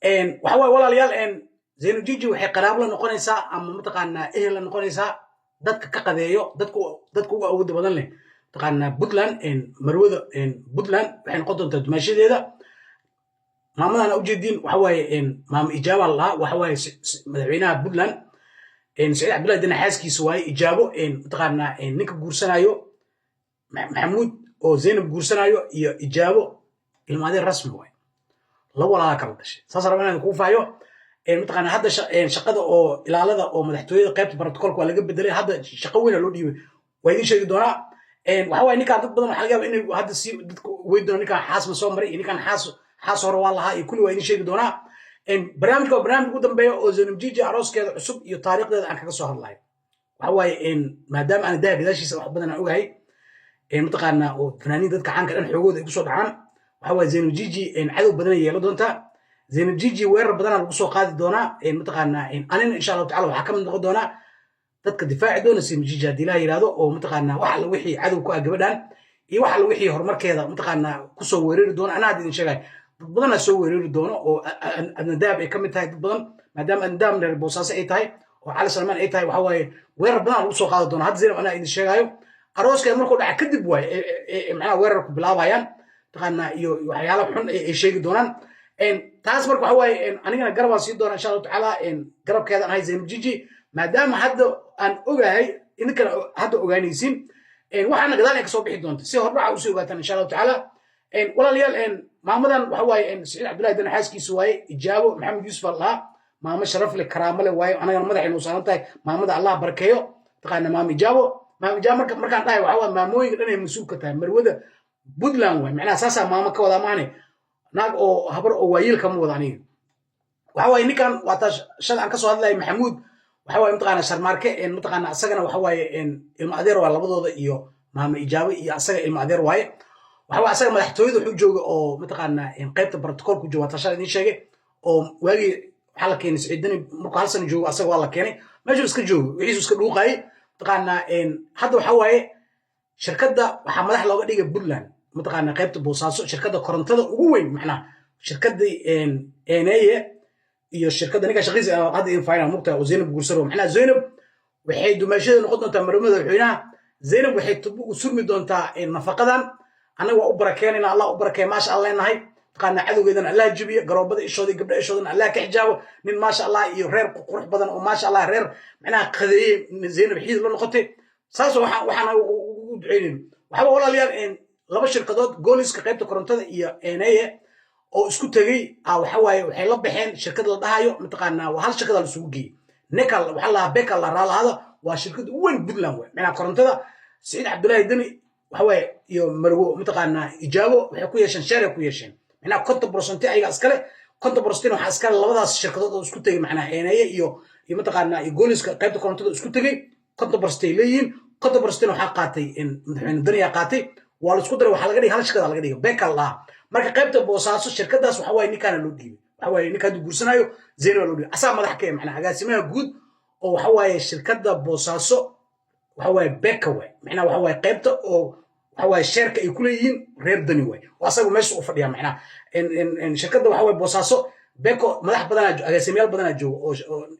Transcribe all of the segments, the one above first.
waxa way walaalayaal Zainu Jiji waxay qaraabo la noqonaysaa ama mataqaana ehel la noqonaysaa dadka ka qadeeyo dadka ugu awood badan leh mataqaana Puntland marwada Puntland waxay noqon doontaa dumaashadeeda maamadan u jeedin waxa way maam ijaaba la waxa way madaxweynaha Puntland Saciid Cabdullaahi Dana xaaskiisa way ijaabo mataqaana ninka guursanayo maxamuud oo Zainab guursanayo iyo ijaabo ilmaadeen rasmi way la walaala kala dhashay saas rabaan ku faayo mataqaana hadda shaqada oo ilaalada oo madaxtooyada qaybta protocolka waa laga bedelay hadda shaqo weyn loo dhiibay way idin sheegi doonaa waxa way ninka dad badan waxa laga yaabaa inay hadda si dadku weydiino ninka xaas ma soo maray ninkan xaas hore waa lahaa iyo kulli way idin sheegi doonaa barnaamijka ugu dambeeya oo Zainu Jiji arooskeeda cusub iyo taariikhdeeda aan kaga soo hadlayo waxa way maadaama aan daa gadaashiisa wax badan aan ogahay mataqaana oo fanaaniin dadka caanka dhan xoogooda ay ku soo dhacaan waxa way Zainu Jiji cadow badan yeelo doonta Zainu Jiji weerar badan lagu soo qaadi doonaa mataqaana anina insha Allah taala waxa ka mid noqon doona dadka difaaci doona Zainu Jiji hadii la yiraahdo oo mataqaana waxa la wixii cadow ku ah gabadhan iyo waxa la wixii horumarkeeda mataqaana ku soo weerari doona ana hadin sheegay dad badan soo weerari doona oo adnadaab ay ka mid tahay dad badan maadaama adnadaab reer Boosaaso ay tahay oo Cali Salmaan ay tahay waxa way weerar badan lagu soo qaadi doona hadda Zainab ana idin sheegayo arooskeeda markuu dhaca kadib way macnaha weerar ku bilaabayaan taqaana iyo waxyaalo xun ay sheegi doonaan taas marka waxa way anigana garab sii doona insha Allah taala garabkeeda aan Zainu Jiji maadaama hadda aan ogahay in kala hadda ogaanaysiin waxaana gadaal ay ka soo bixi doonto si horbaca u soo ogaataan insha Allah taala walaalayaal maamadan waxa way Saciid Cabdullaahi Dana xaaskiisa way ijaabo Maxamed Yuusuf Allah maama sharaf leh karaamo leh way anagana madaxaynu saaran tahay maamada Allah barakeeyo taqaana maama ijaabo markaan dhahay waxa way maamooyinka dhan ay mas'uul ka tahay marwada Puntland way macnaha saasa maama ka wada maane naag oo habar oo waayil kama wada aniga waxa way ninkan waata shan aan ka soo hadlay maxamuud waxa way mataqaana sharmarke mataqaana asagana waxa way ilma adeer waa labadooda iyo maama ijaabo iyo asaga ilma adeer waaye waxa way asaga madaxtooyada wuxuu jooga oo mataqaana qaybta protocolku jooga tasha idin sheegay oo waagi waxa la keenay Saciidani markuu hal sano joogo asaga waa la keenay meeshu iska joogo wixiisu iska dhuuqay mataqaana hadda waxa way shirkadda waxa madax looga dhigay Puntland mataqaana qaybta Boosaaso shirkadda korontada ugu weyn macnaha shirkadda eeneye iyo shirkadda ninka shaqadiisa hadda in final mugta oo Zainab guursaro macnaha Zainab waxay dumaashada noqon doontaa marmada madaxweynaha Zainab waxay u surmi doontaa nafaqadan anaga waa u barakeenayna Allah u barakeey maasha Allah inahay taqaana cadowgeedana Allah jibiyo garoobada ishoodii gabdha ishoodana Allah ka xijaabo nin maasha Allah iyo reer qurux badan oo maasha Allah reer macnaha qadeeyay Zainab xiid la noqotay saas waxaan ugu duceynay waxa walaalayaal laba shirkadood gooliska qaybta korontada iyo eeneye oo isku tagay waxa way waxay la baxeen shirkad la dhahayo mataqaana waa hal shirkad la isugu geeyay Nekal waxa la Bekal la raalaado waa shirkad weyn Puntland way macnaha korontada Saciid Cabdullaahi Dani waxa way iyo marwo mataqaana ijaabo waxay ku yeesheen share ku yeesheen macnaha 50% ayaga iskale 50% waxa iskale labadaas shirkadood oo isku tagay macnaha eeneye iyo mataqaana gooliska qaybta korontada isku tagay 50% leeyihiin 50% waxa qaatay madaxweyne Dani qaatay waa la isku daray waxa laga dhigay hal shirkad laga dhigay Bekal la marka qaybta Boosaaso shirkadaas waxa way ninkan loo dhiibay waxa way ninka guursanayo Zainab loo dhiibay asaa madax ka macnaha agaasimaha guud oo waxa way shirkadda Boosaaso waxa way Bekal way macnaha waxa way qaybta oo waxa way shirka ay ku leeyihiin reer Dani way oo asagu meesha u fadhiya macnaha shirkadda waxa way Boosaaso Beko madax badan agaasimayaal badan joogo oo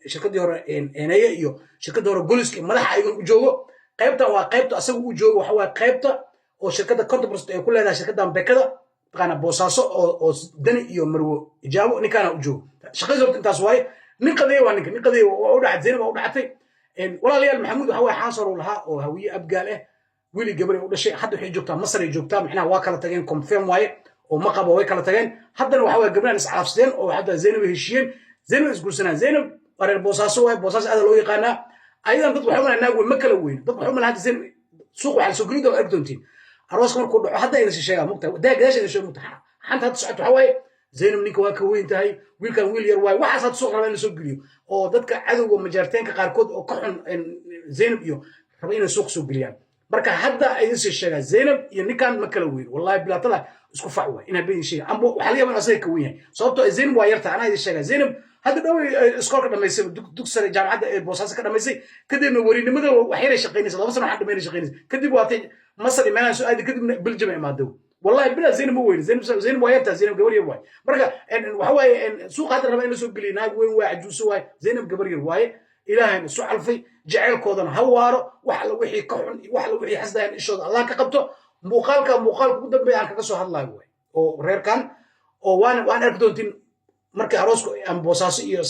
shirkadii hore eeneye iyo shirkadii hore Goliski madax ayagu u joogo qaybta waa qaybta asagu u joogo waxa way qaybta oo shirkadda 50% ay ku leedahay shirkaddan Bekada taqaana Boosaaso oo Dani iyo marwo ijaabo ninkana u joogo shaqadiisu intaas way nin qadeey waa u dhacay Zainab waa u dhacay walaalayaal maxamuud waxa way xaasar u lahaa oo hawiye abgaal ah wili gabar u dhashay hadda waxay joogtaa Masar ay joogtaa macnaha waa kala tageen confirm waaye oo ma qabo way kala tageen haddana waxa way gabdhahan is caafsadeen oo hadda Zainab heshiiyeen Zainab isguursanaa Zainab reer Boosaaso way Boosaaso aad loo yaqaana ayadan dad waxa uma naag ma kala weyn dad waxa uma hadda Zainab suuq waxa soo gelido argtontiin aroos markuu dhaco hadda ay sheegaa mugta daa gadaasheeda soo mugta xanta hadda socod waxa way Zainab ninka waa ka weyn tahay wiilkan wiil yar waay waxaas had suuq rabaa in la soo geliyo oo dadka cadowga majaarteenka qaarkood oo ka xun Zainab iyo raba inay suuq soo geliyaan marka hadda ay is sheegaa Zainab iyo ninkan ma kala weyn wallahi bilaatada isku fac way ina been sheega ambo waxa la yaabaa asay ka weyn yahay sababtoo Zainab waa yarta ana idin sheegaa Zainab hadda dhaw iskoolka dhameysay dugsiga jaamacadda ee Boosaaso ka dhameysay kadibna warinimada waxay shaqeynaysaa 2 sano waxa dhameynay shaqeynaysaa kadib waatay Masar imaanayso aad kadibna Belgium ay maado والله بلا زينب وين زينب ويرتا زينب قبر يواي مركا وحواي سوق هذا ربا إنه سوق لي ناق وين واحد جوسواي زينب قبر يواي إلهي سو علفي جعل كودن هوارو وحلا وحي كحن وحلا وحي حسدا إن شاء الله كقبته مقالك قدام بيان كسو هذا واي أو رير كان أو وأنا أركضون markii aroosku aan boosaas iyo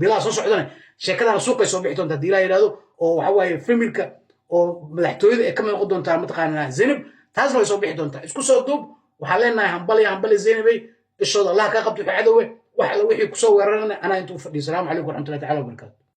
bilaa soo socdana sheekadana suuqay soo bixi doontaa diilaa yiraahdo oo waxa waaye familka oo madaxtooyada ay ka mid noqon doontaa mataqaanaa Zainab taasna way soo bixi doontaa isku soo duub waxaa leenahay hambali Zainabay ishooda Allah ka qabto cadowe waxa la wixii ku soo weerarana ana intuu fadhiyo salaamu calaykum wa rahmatullahi ta'ala wa barakatuh